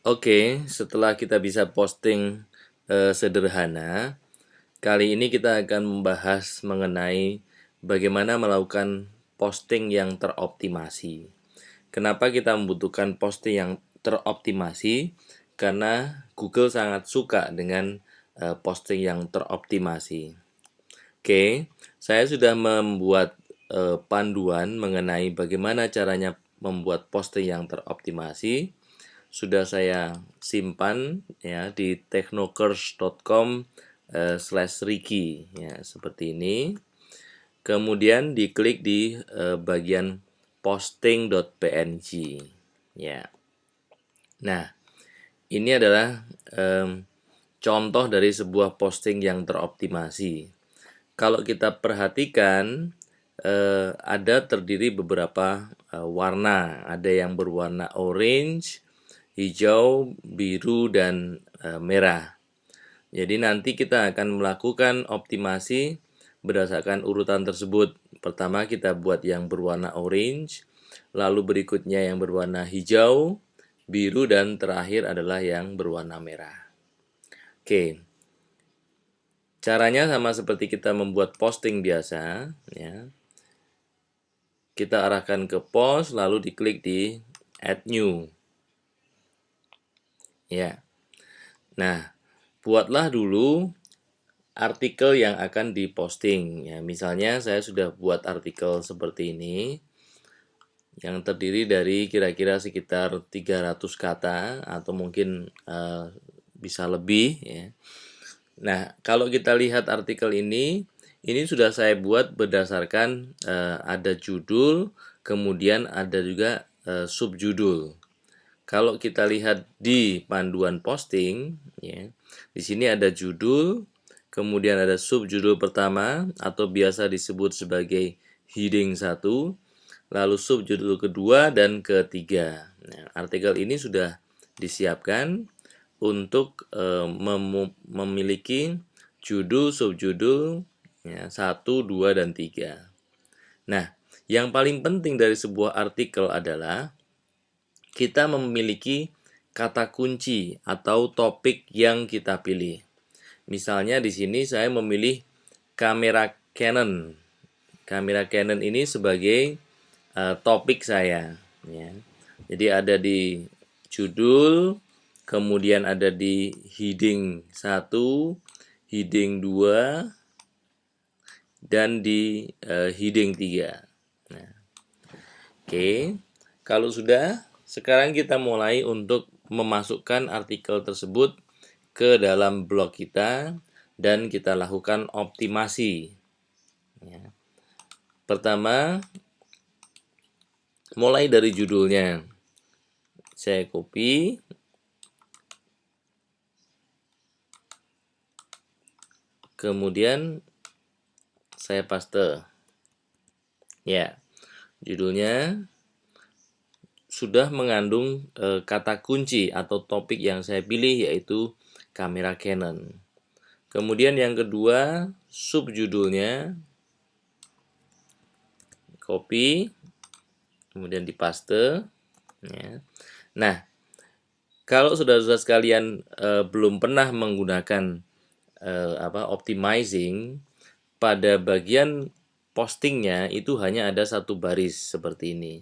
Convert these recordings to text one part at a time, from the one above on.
Oke, setelah kita bisa posting sederhana, kali ini kita akan membahas mengenai bagaimana melakukan posting yang teroptimasi. Kenapa kita membutuhkan posting yang teroptimasi? Karena Google sangat suka dengan posting yang teroptimasi. Oke, saya sudah membuat panduan mengenai bagaimana caranya membuat posting yang teroptimasi. Sudah saya simpan ya di technocurs.com/Ricky ya, seperti ini. Kemudian diklik di bagian posting.png ya. Nah, ini adalah contoh dari sebuah posting yang teroptimasi. Kalau kita perhatikan ada terdiri beberapa warna, ada yang berwarna orange, hijau, biru, dan merah. Jadi nanti kita akan melakukan optimasi berdasarkan urutan tersebut. Pertama kita buat yang berwarna orange, lalu berikutnya yang berwarna hijau, biru, dan terakhir adalah yang berwarna merah. Oke, caranya sama seperti kita membuat posting biasa, ya. Kita arahkan ke post, lalu diklik di Add New. Ya. Nah, buatlah dulu artikel yang akan diposting. Ya, misalnya saya sudah buat artikel seperti ini yang terdiri dari kira-kira sekitar 300 kata atau mungkin bisa lebih ya. Nah, kalau kita lihat artikel ini sudah saya buat berdasarkan ada judul, kemudian ada juga subjudul. Kalau kita lihat di panduan posting, ya, di sini ada judul, kemudian ada subjudul pertama atau biasa disebut sebagai heading 1, lalu subjudul kedua dan ketiga. Nah, artikel ini sudah disiapkan untuk memiliki judul, subjudul ya, 1, 2, dan 3. Nah, yang paling penting dari sebuah artikel adalah kita memiliki kata kunci atau topik yang kita pilih. Misalnya di sini saya memilih kamera Canon. Kamera Canon ini sebagai topik saya ya. Jadi ada di judul, kemudian ada di heading 1, heading 2, dan di heading 3. Nah, oke. Kalau sudah, sekarang kita mulai untuk memasukkan artikel tersebut ke dalam blog kita dan kita lakukan optimasi. Ya. Pertama, mulai dari judulnya. Saya copy, kemudian saya paste. Ya, judulnya sudah mengandung kata kunci atau topik yang saya pilih yaitu kamera Canon. Kemudian yang kedua, subjudulnya copy, kemudian dipaste. Ya. Nah, kalau saudara-saudara sekalian belum pernah menggunakan optimizing, pada bagian postingnya itu hanya ada satu baris seperti ini.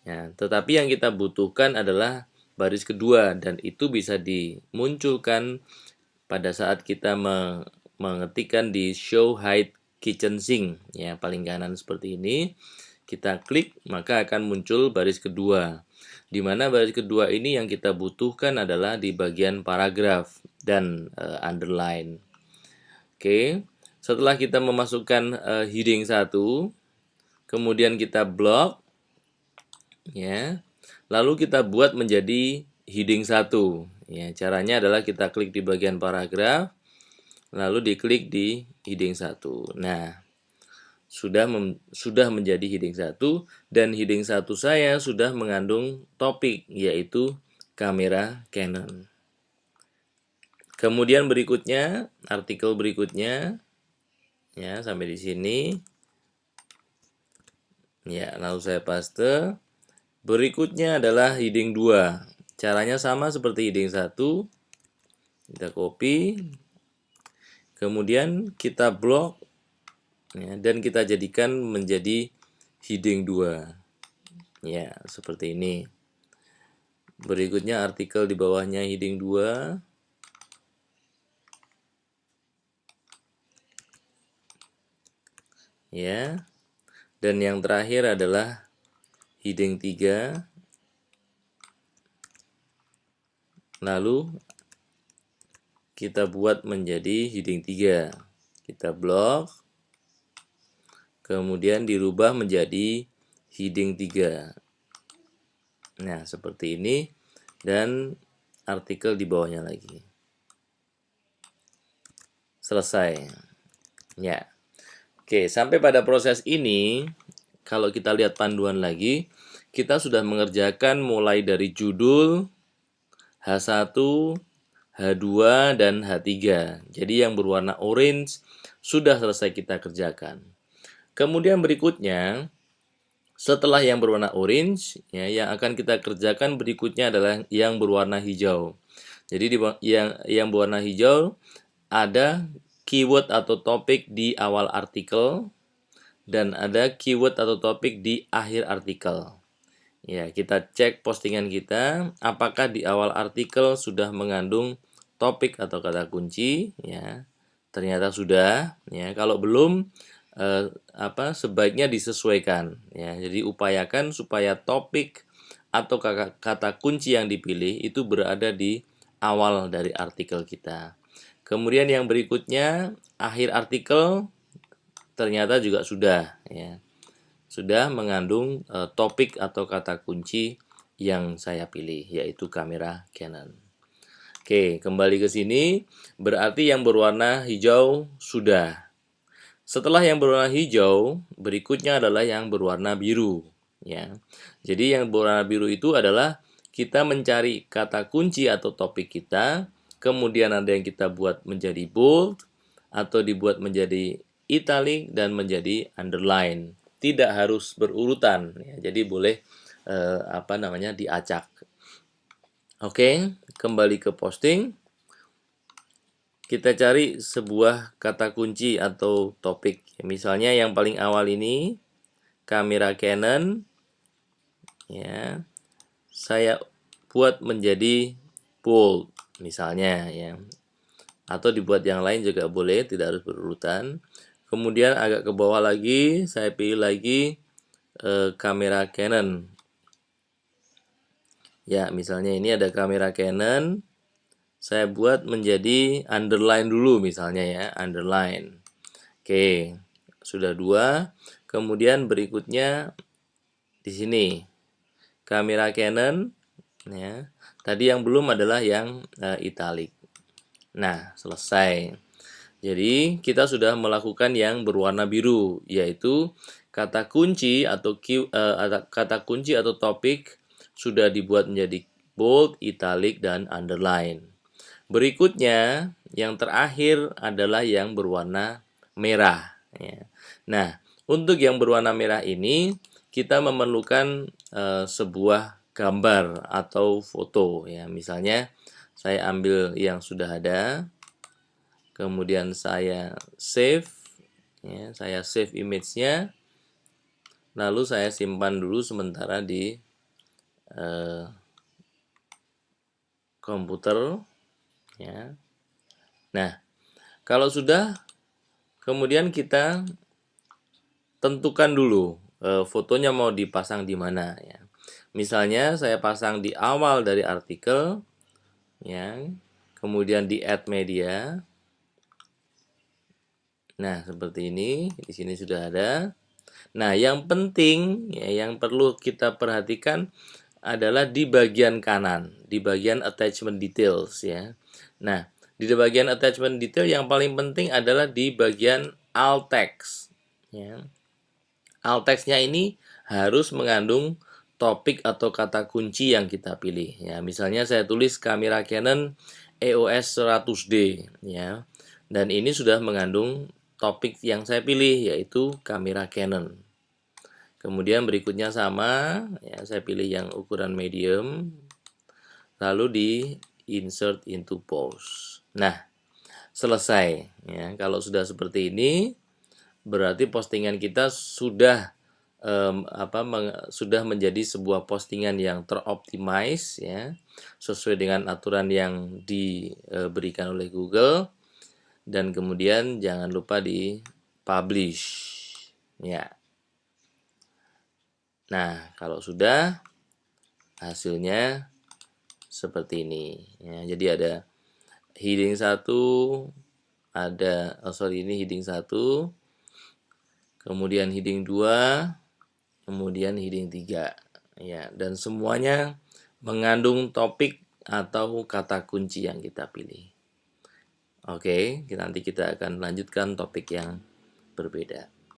Ya, tetapi yang kita butuhkan adalah baris kedua dan itu bisa dimunculkan pada saat kita mengetikkan di show hide kitchen sink ya, paling kanan seperti ini. Kita klik maka akan muncul baris kedua. Di mana baris kedua ini yang kita butuhkan adalah di bagian paragraf dan underline. Oke. Setelah kita memasukkan heading 1, kemudian kita blok ya. Lalu kita buat menjadi heading 1. Ya, caranya adalah kita klik di bagian paragraf, lalu diklik di heading 1. Nah, sudah menjadi heading 1 dan heading 1 saya sudah mengandung topik yaitu kamera Canon. Kemudian berikutnya, artikel berikutnya ya sampai di sini. Ya, lalu saya paste. Berikutnya adalah heading 2. Caranya sama seperti heading 1. Kita copy, kemudian kita blok ya, dan kita jadikan menjadi heading 2. Ya, seperti ini. Berikutnya artikel di bawahnya heading 2. Ya. Dan yang terakhir adalah heading 3. Lalu kita buat menjadi heading 3. Kita blok, kemudian dirubah menjadi heading 3. Nah, seperti ini, dan artikel di bawahnya lagi. Selesai. Ya. Oke, sampai pada proses ini, kalau kita lihat panduan lagi, kita sudah mengerjakan mulai dari judul, H1, H2, dan H3. Jadi yang berwarna orange sudah selesai kita kerjakan. Kemudian berikutnya, setelah yang berwarna orange, ya, yang akan kita kerjakan berikutnya adalah yang berwarna hijau. Jadi yang berwarna hijau ada keyword atau topik di awal artikel dan ada keyword atau topik di akhir artikel. Ya, kita cek postingan kita apakah di awal artikel sudah mengandung topik atau kata kunci, ya. Ternyata sudah, ya. Kalau belum, sebaiknya disesuaikan, ya. Jadi upayakan supaya topik atau kata kunci yang dipilih itu berada di awal dari artikel kita. Kemudian yang berikutnya, akhir artikel ternyata juga sudah, ya. Sudah mengandung topik atau kata kunci yang saya pilih, yaitu kamera Canon. Oke, kembali ke sini, berarti yang berwarna hijau sudah. Setelah yang berwarna hijau, berikutnya adalah yang berwarna biru, ya. Jadi yang berwarna biru itu adalah kita mencari kata kunci atau topik kita, kemudian ada yang kita buat menjadi bold atau dibuat menjadi italic dan menjadi underline. Tidak harus berurutan, ya. Jadi boleh diacak. Oke, kembali ke posting. Kita cari sebuah kata kunci atau topik. Misalnya yang paling awal ini kamera Canon, ya. Saya buat menjadi bold misalnya, ya. Atau dibuat yang lain juga boleh, tidak harus berurutan. Kemudian agak ke bawah lagi, saya pilih lagi kamera Canon. Ya, misalnya ini ada kamera Canon. Saya buat menjadi underline dulu misalnya, ya, underline. Oke, sudah 2. Kemudian berikutnya di sini kamera Canon, ya. Tadi yang belum adalah yang italic. Nah, selesai. Jadi kita sudah melakukan yang berwarna biru, yaitu kata kunci atau topik sudah dibuat menjadi bold, italic, dan underline. Berikutnya, yang terakhir adalah yang berwarna merah, ya. Nah, untuk yang berwarna merah ini kita memerlukan sebuah gambar atau foto, ya. Misalnya saya ambil yang sudah ada. Kemudian saya save, ya, saya save image-nya, lalu saya simpan dulu sementara di komputer, ya. Nah, kalau sudah, kemudian kita tentukan dulu fotonya mau dipasang di mana, ya. Misalnya saya pasang di awal dari artikel, ya. Kemudian di add media. Nah, seperti ini, di sini sudah ada. Nah, yang penting, ya, yang perlu kita perhatikan adalah di bagian kanan, di bagian attachment details, ya. Nah, di bagian attachment detail yang paling penting adalah di bagian alt text, ya. Alt text-nya ini harus mengandung topik atau kata kunci yang kita pilih, ya. Misalnya saya tulis kamera Canon EOS 100D, ya. Dan ini sudah mengandung topik yang saya pilih, yaitu kamera Canon. Kemudian berikutnya sama, ya, saya pilih yang ukuran medium. lalu di insert into post. Nah, selesai ya. Kalau sudah seperti ini, berarti postingan kita sudah sudah menjadi sebuah postingan yang teroptimize ya, sesuai dengan aturan yang diberikan oleh Google, dan kemudian jangan lupa di publish ya. Nah, kalau sudah, hasilnya seperti ini ya. Jadi ada heading 1, ada ini heading 1, kemudian heading 2, kemudian heading 3 ya, dan semuanya mengandung topik atau kata kunci yang kita pilih. Oke, nanti kita akan lanjutkan topik yang berbeda.